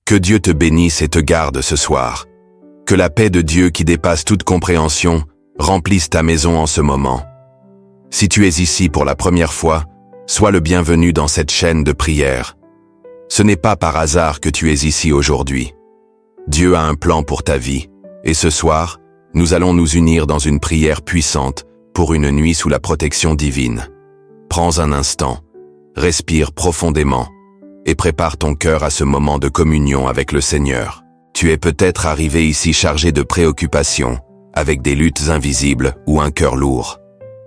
Que Dieu te bénisse et te garde ce soir. Que la paix de Dieu qui dépasse toute compréhension remplisse ta maison en ce moment. Si tu es ici pour la première fois, sois le bienvenu dans cette chaîne de prière. Ce n'est pas par hasard que tu es ici aujourd'hui. Dieu a un plan pour ta vie, et ce soir, nous allons nous unir dans une prière puissante pour une nuit sous la protection divine. Prends un instant, respire profondément et prépare ton cœur à ce moment de communion avec le Seigneur. Tu es peut-être arrivé ici chargé de préoccupations, avec des luttes invisibles ou un cœur lourd.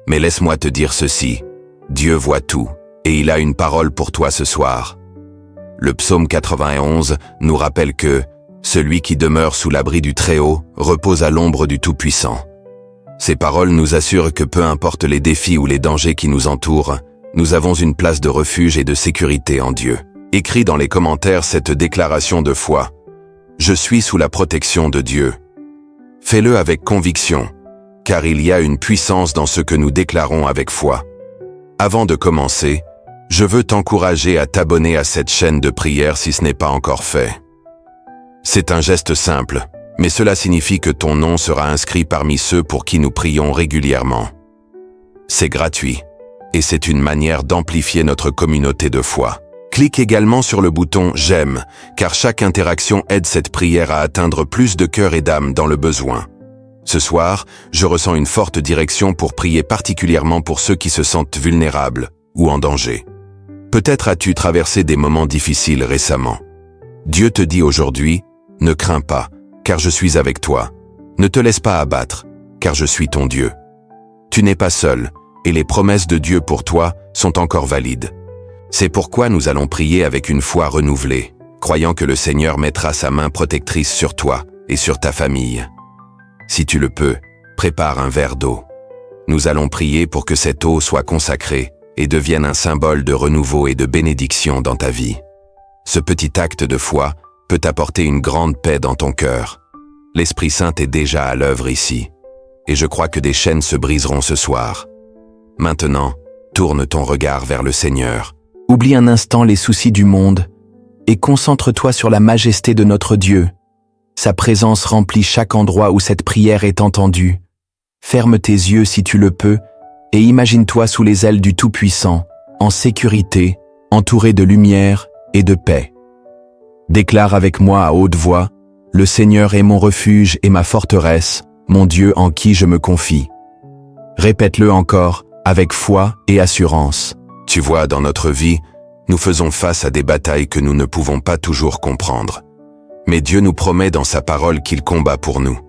Mais laisse-moi te dire ceci, Dieu voit tout, et il a une parole pour toi ce soir. Le psaume 91 nous rappelle que « Celui qui demeure sous l'abri du Très-Haut repose à l'ombre du Tout-Puissant ». Ces paroles nous assurent que peu importe les défis ou les dangers qui nous entourent, nous avons une place de refuge et de sécurité en Dieu. Écris dans les commentaires cette déclaration de foi. Je suis sous la protection de Dieu. Fais-le avec conviction, car il y a une puissance dans ce que nous déclarons avec foi. Avant de commencer, je veux t'encourager à t'abonner à cette chaîne de prière si ce n'est pas encore fait. C'est un geste simple, mais cela signifie que ton nom sera inscrit parmi ceux pour qui nous prions régulièrement. C'est gratuit, et c'est une manière d'amplifier notre communauté de foi. Clique également sur le bouton « J'aime », car chaque interaction aide cette prière à atteindre plus de cœurs et d'âmes dans le besoin. Ce soir, je ressens une forte direction pour prier particulièrement pour ceux qui se sentent vulnérables ou en danger. Peut-être as-tu traversé des moments difficiles récemment. Dieu te dit aujourd'hui, ne crains pas, car je suis avec toi. Ne te laisse pas abattre, car je suis ton Dieu. Tu n'es pas seul, et les promesses de Dieu pour toi sont encore valides. C'est pourquoi nous allons prier avec une foi renouvelée, croyant que le Seigneur mettra sa main protectrice sur toi et sur ta famille. Si tu le peux, prépare un verre d'eau. Nous allons prier pour que cette eau soit consacrée et devienne un symbole de renouveau et de bénédiction dans ta vie. Ce petit acte de foi peut apporter une grande paix dans ton cœur. L'Esprit Saint est déjà à l'œuvre ici, et je crois que des chaînes se briseront ce soir. Maintenant, tourne ton regard vers le Seigneur. Oublie un instant les soucis du monde et concentre-toi sur la majesté de notre Dieu. Sa présence remplit chaque endroit où cette prière est entendue. Ferme tes yeux si tu le peux et imagine-toi sous les ailes du Tout-Puissant, en sécurité, entouré de lumière et de paix. Déclare avec moi à haute voix, « Le Seigneur est mon refuge et ma forteresse, mon Dieu en qui je me confie. » Répète-le encore, avec foi et assurance. Tu vois, dans notre vie, nous faisons face à des batailles que nous ne pouvons pas toujours comprendre. Mais Dieu nous promet dans sa parole qu'il combat pour nous.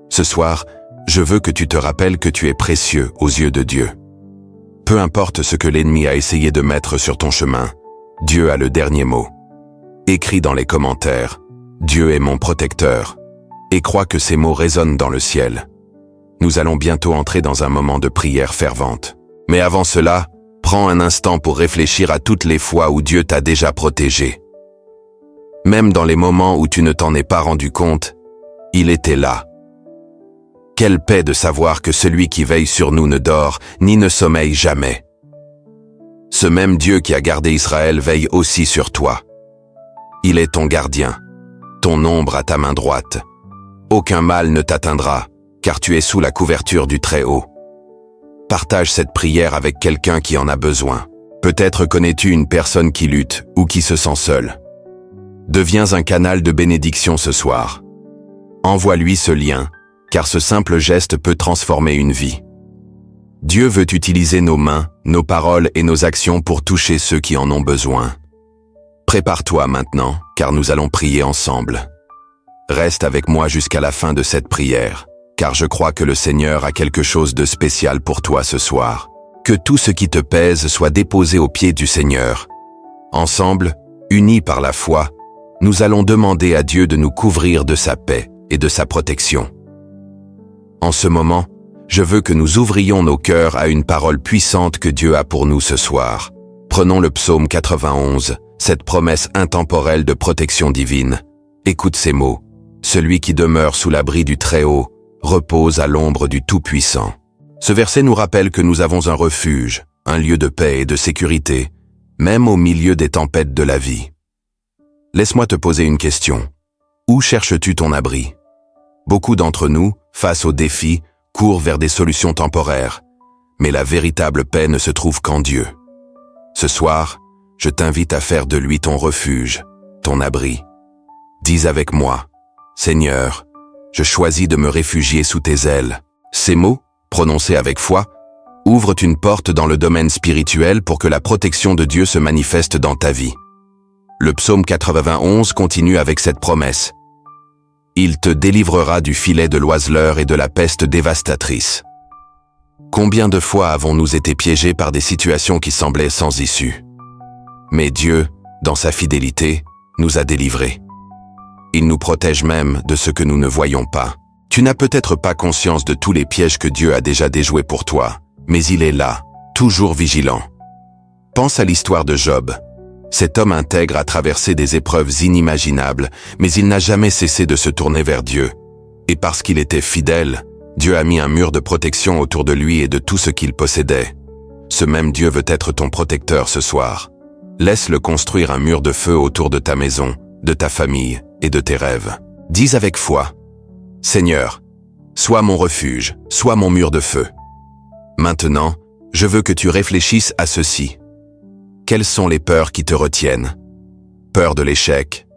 Ce soir, je veux que tu te rappelles que tu es précieux aux yeux de Dieu. Peu importe ce que l'ennemi a essayé de mettre sur ton chemin, Dieu a le dernier mot. Écris dans les commentaires « Dieu est mon protecteur » et crois que ces mots résonnent dans le ciel. Nous allons bientôt entrer dans un moment de prière fervente. Mais avant cela, prends un instant pour réfléchir à toutes les fois où Dieu t'a déjà protégé. Même dans les moments où tu ne t'en es pas rendu compte, il était là. Quelle paix de savoir que celui qui veille sur nous ne dort ni ne sommeille jamais. Ce même Dieu qui a gardé Israël veille aussi sur toi. Il est ton gardien, ton ombre à ta main droite. Aucun mal ne t'atteindra, car tu es sous la couverture du Très-Haut. Partage cette prière avec quelqu'un qui en a besoin. Peut-être connais-tu une personne qui lutte ou qui se sent seule. Deviens un canal de bénédiction ce soir. Envoie-lui ce lien, car ce simple geste peut transformer une vie. Dieu veut utiliser nos mains, nos paroles et nos actions pour toucher ceux qui en ont besoin. Prépare-toi maintenant, car nous allons prier ensemble. Reste avec moi jusqu'à la fin de cette prière, car je crois que le Seigneur a quelque chose de spécial pour toi ce soir. Que tout ce qui te pèse soit déposé aux pieds du Seigneur. Ensemble, unis par la foi, nous allons demander à Dieu de nous couvrir de sa paix et de sa protection. En ce moment, je veux que nous ouvrions nos cœurs à une parole puissante que Dieu a pour nous ce soir. Prenons le psaume 91, cette promesse intemporelle de protection divine. Écoute ces mots. Celui qui demeure sous l'abri du Très-Haut repose à l'ombre du Tout-Puissant. Ce verset nous rappelle que nous avons un refuge, un lieu de paix et de sécurité, même au milieu des tempêtes de la vie. Laisse-moi te poser une question. Où cherches-tu ton abri? Beaucoup d'entre nous, face aux défis, courent vers des solutions temporaires, mais la véritable paix ne se trouve qu'en Dieu. Ce soir, je t'invite à faire de lui ton refuge, ton abri. Dis avec moi, Seigneur, je choisis de me réfugier sous tes ailes. Ces mots, prononcés avec foi, ouvrent une porte dans le domaine spirituel pour que la protection de Dieu se manifeste dans ta vie. Le psaume 91 continue avec cette promesse. Il te délivrera du filet de l'oiseleur et de la peste dévastatrice. Combien de fois avons-nous été piégés par des situations qui semblaient sans issue? Mais Dieu, dans sa fidélité, nous a délivrés. Il nous protège même de ce que nous ne voyons pas. Tu n'as peut-être pas conscience de tous les pièges que Dieu a déjà déjoués pour toi, mais il est là, toujours vigilant. Pense à l'histoire de Job. Cet homme intègre a traversé des épreuves inimaginables, mais il n'a jamais cessé de se tourner vers Dieu. Et parce qu'il était fidèle, Dieu a mis un mur de protection autour de lui et de tout ce qu'il possédait. Ce même Dieu veut être ton protecteur ce soir. Laisse-le construire un mur de feu autour de ta maison, de ta famille et de tes rêves. Dis avec foi, Seigneur, sois mon refuge, sois mon mur de feu. Maintenant, je veux que tu réfléchisses à ceci. Quelles sont les peurs qui te retiennent? Peur de l'échec,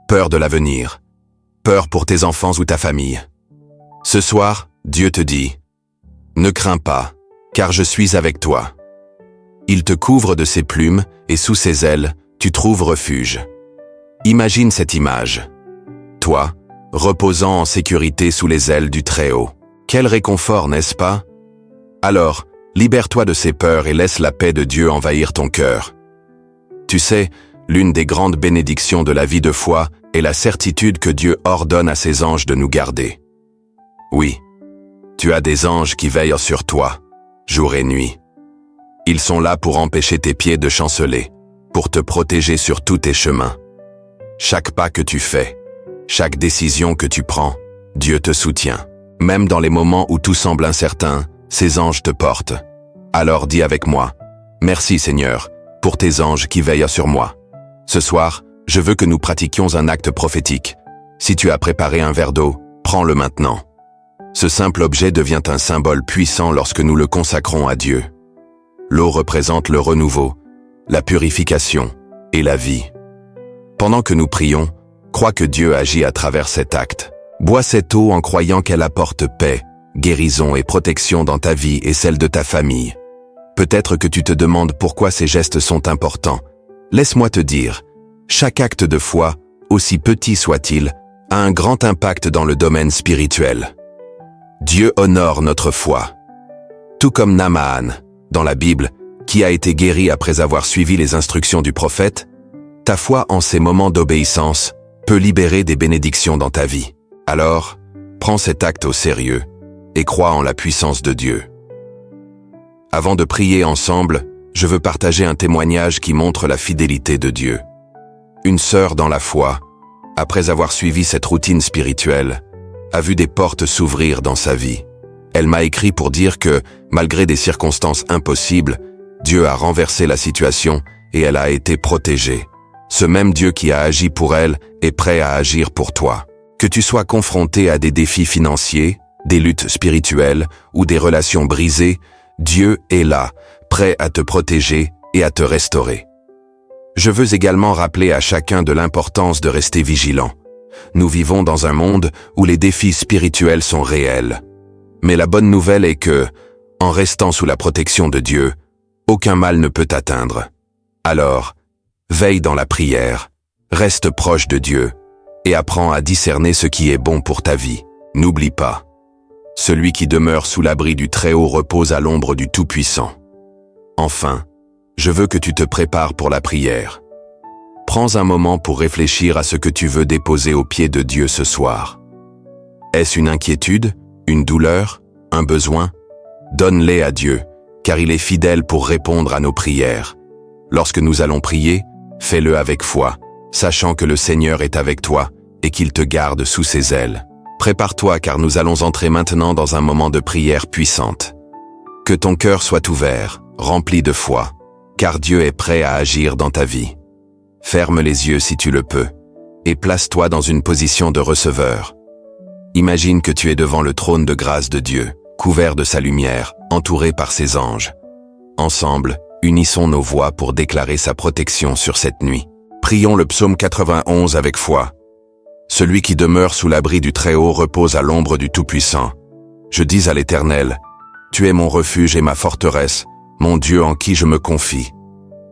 peur de l'avenir, peur pour tes enfants ou ta famille. Ce soir, Dieu te dit, ne crains pas, car je suis avec toi. Il te couvre de ses plumes et sous ses ailes, tu trouves refuge. Imagine cette image. Toi, reposant en sécurité sous les ailes du Très-Haut. Quel réconfort, n'est-ce pas? Alors, libère-toi de ces peurs et laisse la paix de Dieu envahir ton cœur. Tu sais, l'une des grandes bénédictions de la vie de foi est la certitude que Dieu ordonne à ses anges de nous garder. Oui, tu as des anges qui veillent sur toi, jour et nuit. Ils sont là pour empêcher tes pieds de chanceler, pour te protéger sur tous tes chemins. Chaque pas que tu fais, chaque décision que tu prends, Dieu te soutient. Même dans les moments où tout semble incertain, ces anges te portent. Alors dis avec moi, merci Seigneur, pour tes anges qui veillent sur moi. Ce soir, je veux que nous pratiquions un acte prophétique. Si tu as préparé un verre d'eau, prends-le maintenant. Ce simple objet devient un symbole puissant lorsque nous le consacrons à Dieu. L'eau représente le renouveau, la purification et la vie. Pendant que nous prions, crois que Dieu agit à travers cet acte. Bois cette eau en croyant qu'elle apporte paix, guérison et protection dans ta vie et celle de ta famille. Peut-être que tu te demandes pourquoi ces gestes sont importants. Laisse-moi te dire, chaque acte de foi, aussi petit soit-il, a un grand impact dans le domaine spirituel. Dieu honore notre foi. Tout comme Naaman, dans la Bible, qui a été guéri après avoir suivi les instructions du prophète, ta foi en ces moments d'obéissance peut libérer des bénédictions dans ta vie. Alors, prends cet acte au sérieux et crois en la puissance de Dieu. Avant de prier ensemble, je veux partager un témoignage qui montre la fidélité de Dieu. Une sœur dans la foi, après avoir suivi cette routine spirituelle, a vu des portes s'ouvrir dans sa vie. Elle m'a écrit pour dire que, malgré des circonstances impossibles, Dieu a renversé la situation et elle a été protégée. Ce même Dieu qui a agi pour elle est prêt à agir pour toi. Que tu sois confronté à des défis financiers, des luttes spirituelles ou des relations brisées, Dieu est là, prêt à te protéger et à te restaurer. Je veux également rappeler à chacun de l'importance de rester vigilant. Nous vivons dans un monde où les défis spirituels sont réels. Mais la bonne nouvelle est que, en restant sous la protection de Dieu, aucun mal ne peut t'atteindre. Alors, veille dans la prière, reste proche de Dieu et apprends à discerner ce qui est bon pour ta vie. N'oublie pas, celui qui demeure sous l'abri du Très-Haut repose à l'ombre du Tout-Puissant. Enfin, je veux que tu te prépares pour la prière. Prends un moment pour réfléchir à ce que tu veux déposer aux pieds de Dieu ce soir. Est-ce une inquiétude, une douleur, un besoin? Donne-les à Dieu, car il est fidèle pour répondre à nos prières. Lorsque nous allons prier, fais-le avec foi, sachant que le Seigneur est avec toi et qu'il te garde sous ses ailes. Prépare-toi car nous allons entrer maintenant dans un moment de prière puissante. Que ton cœur soit ouvert, rempli de foi, car Dieu est prêt à agir dans ta vie. Ferme les yeux si tu le peux, et place-toi dans une position de receveur. Imagine que tu es devant le trône de grâce de Dieu, couvert de sa lumière, entouré par ses anges. Ensemble, unissons nos voix pour déclarer sa protection sur cette nuit. Prions le psaume 91 avec foi. Celui qui demeure sous l'abri du Très-Haut repose à l'ombre du Tout-Puissant. Je dis à l'Éternel, tu es mon refuge et ma forteresse, mon Dieu en qui je me confie.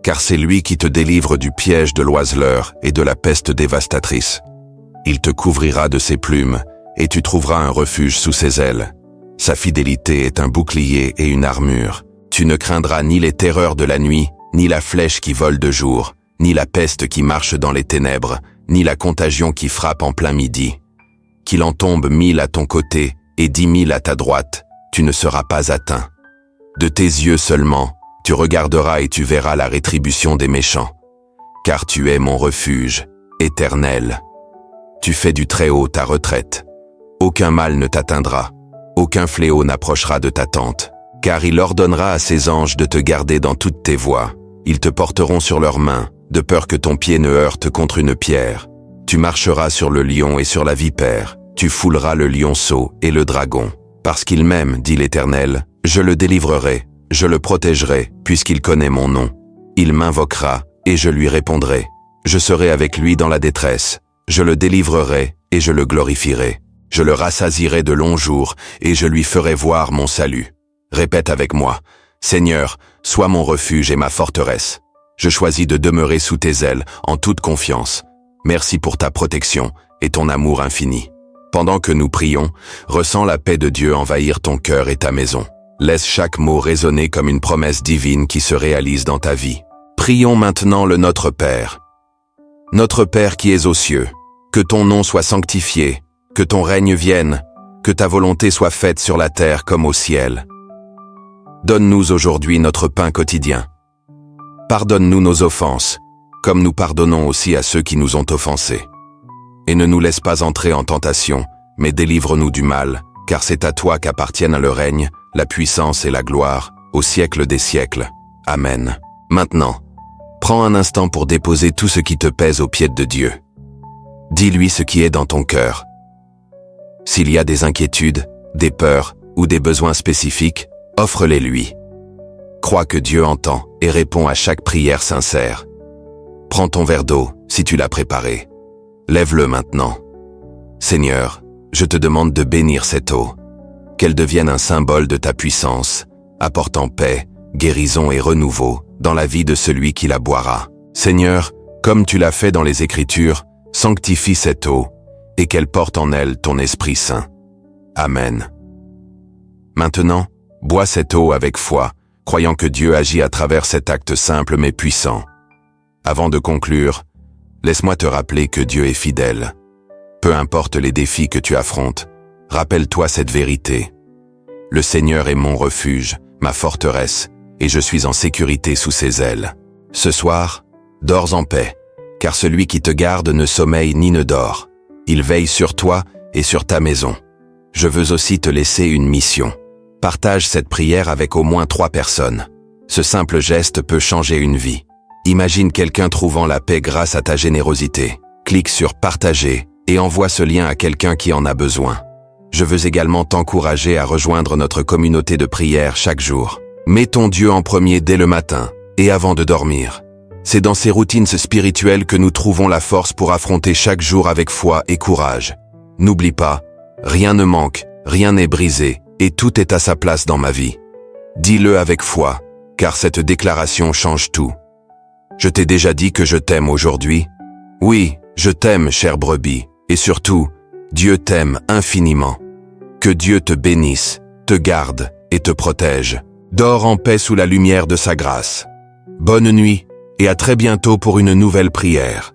Car c'est lui qui te délivre du piège de l'oiseleur et de la peste dévastatrice. Il te couvrira de ses plumes, et tu trouveras un refuge sous ses ailes. Sa fidélité est un bouclier et une armure. Tu ne craindras ni les terreurs de la nuit, ni la flèche qui vole de jour, ni la peste qui marche dans les ténèbres, ni la contagion qui frappe en plein midi. Qu'il en tombe 1000 à ton côté et 10 000 à ta droite, tu ne seras pas atteint. De tes yeux seulement, tu regarderas et tu verras la rétribution des méchants. Car tu es mon refuge, éternel. Tu fais du Très-Haut ta retraite. Aucun mal ne t'atteindra, aucun fléau n'approchera de ta tente. Car il ordonnera à ses anges de te garder dans toutes tes voies. Ils te porteront sur leurs mains, de peur que ton pied ne heurte contre une pierre. Tu marcheras sur le lion et sur la vipère. Tu fouleras le lionceau et le dragon. Parce qu'il m'aime, dit l'Éternel, je le délivrerai, je le protégerai, puisqu'il connaît mon nom. Il m'invoquera, et je lui répondrai. Je serai avec lui dans la détresse. Je le délivrerai, et je le glorifierai. Je le rassasierai de longs jours, et je lui ferai voir mon salut. Répète avec moi, Seigneur, sois mon refuge et ma forteresse. Je choisis de demeurer sous tes ailes, en toute confiance. Merci pour ta protection et ton amour infini. Pendant que nous prions, ressens la paix de Dieu envahir ton cœur et ta maison. Laisse chaque mot résonner comme une promesse divine qui se réalise dans ta vie. Prions maintenant le Notre Père. Notre Père qui es aux cieux, que ton nom soit sanctifié, que ton règne vienne, que ta volonté soit faite sur la terre comme au ciel. Donne-nous aujourd'hui notre pain quotidien. Pardonne-nous nos offenses, comme nous pardonnons aussi à ceux qui nous ont offensés. Et ne nous laisse pas entrer en tentation, mais délivre-nous du mal, car c'est à toi qu'appartiennent le règne, la puissance et la gloire, au siècle des siècles. Amen. Maintenant, prends un instant pour déposer tout ce qui te pèse aux pieds de Dieu. Dis-lui ce qui est dans ton cœur. S'il y a des inquiétudes, des peurs ou des besoins spécifiques, offre-les lui. Crois que Dieu entend et répond à chaque prière sincère. Prends ton verre d'eau, si tu l'as préparé. Lève-le maintenant. Seigneur, je te demande de bénir cette eau. Qu'elle devienne un symbole de ta puissance, apportant paix, guérison et renouveau dans la vie de celui qui la boira. Seigneur, comme tu l'as fait dans les Écritures, sanctifie cette eau et qu'elle porte en elle ton Esprit Saint. Amen. Maintenant, bois cette eau avec foi, croyant que Dieu agit à travers cet acte simple mais puissant. Avant de conclure, laisse-moi te rappeler que Dieu est fidèle. Peu importe les défis que tu affrontes, rappelle-toi cette vérité. Le Seigneur est mon refuge, ma forteresse, et je suis en sécurité sous ses ailes. Ce soir, dors en paix, car celui qui te garde ne sommeille ni ne dort. Il veille sur toi et sur ta maison. Je veux aussi te laisser une mission. Partage cette prière avec au moins 3 personnes. Ce simple geste peut changer une vie. Imagine quelqu'un trouvant la paix grâce à ta générosité. Clique sur « Partager » et envoie ce lien à quelqu'un qui en a besoin. Je veux également t'encourager à rejoindre notre communauté de prière chaque jour. Mets ton Dieu en premier dès le matin et avant de dormir. C'est dans ces routines spirituelles que nous trouvons la force pour affronter chaque jour avec foi et courage. N'oublie pas, rien ne manque, rien n'est brisé et tout est à sa place dans ma vie. Dis-le avec foi, car cette déclaration change tout. Je t'ai déjà dit que je t'aime aujourd'hui. Oui, je t'aime, chère brebis, et surtout, Dieu t'aime infiniment. Que Dieu te bénisse, te garde et te protège. Dors en paix sous la lumière de sa grâce. Bonne nuit et à très bientôt pour une nouvelle prière.